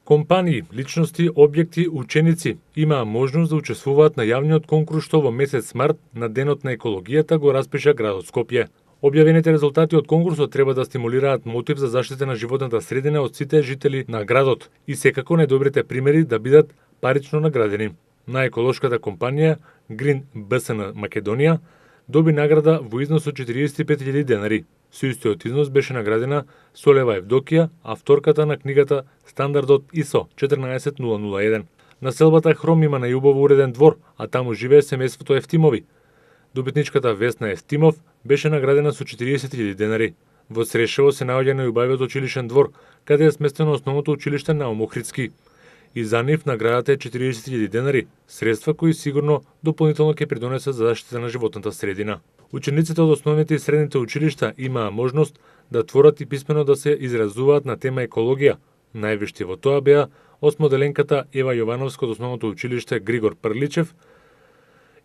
Компании, личности, објекти, ученици имаа можност да учествуваат на јавниот конкурс што во месец март на Денот на екологијата го распиша градот Скопје. Објавените резултати од конкурсот треба да стимулираат мотив за заштита на животната средина од сите жители на градот и секако најдобрите примери да бидат парично наградени. На еколошката компанија Green BSN Македонија доби награда во износ од 45.000 денари. Со истиот износ беше наградена Солева Евдокија, авторката на книгата Стандардот ISO 14001. Населбата Хром има најубаво уреден двор, а таму живее семејството Ефтимови. Добитничката Весна Ефтимов беше наградена со 40.000 денари. Во Срешево се наоѓа најубавиот училишен двор, каде е сместено основното училиште Наум Охридски. И за нив наградата е 40.000 денари, средства кои сигурно дополнително ќе придонесат за заштита на животната средина. Учениците од основните и средните училишта имаа можност да творат и писмено да се изразуваат на тема екологија. Највишти во тоа беа осмоделенката Ева Јовановска од основното училиште Григор Прличев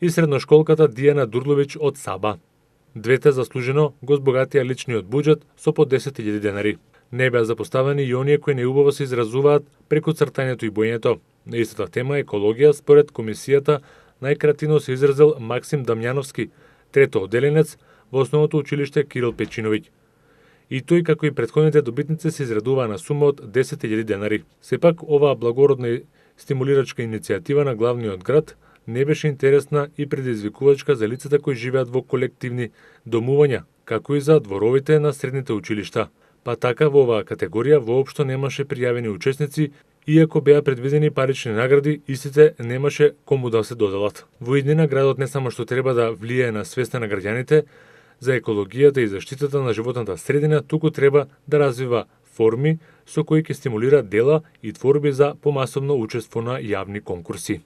и средношколката Дијана Дурловиќ од Саба. Двете заслужено го збогатија личниот буџет со по 10.000 денари. Не беа запоставени и оние кои неубаво се изразуваат преку цртањето и боењето. На истата тема екологија, според комисијата, најкреативно се изразил Максим Дамјановски, трето одделенец во основното училиште Кирил Печиновиќ. И тој, како и претходните добитници, се израдуваа на сума од 10.000 денари. Сепак, оваа благородна и стимулирачка иницијатива на главниот град не беше интересна и предизвикувачка за лицата кои живеат во колективни домувања, како и за дворовите на средните училишта. Па така во оваа категорија воопшто немаше пријавени учесници, иако беа предвидени парични награди, истите немаше кому да се доделат. Во иднина градот не само што треба да влијае на свеста на граѓаните за екологијата и заштитата на животната средина, туку треба да развива форми со кои ќе стимулира дела и творби за помасовно учество на јавни конкурси.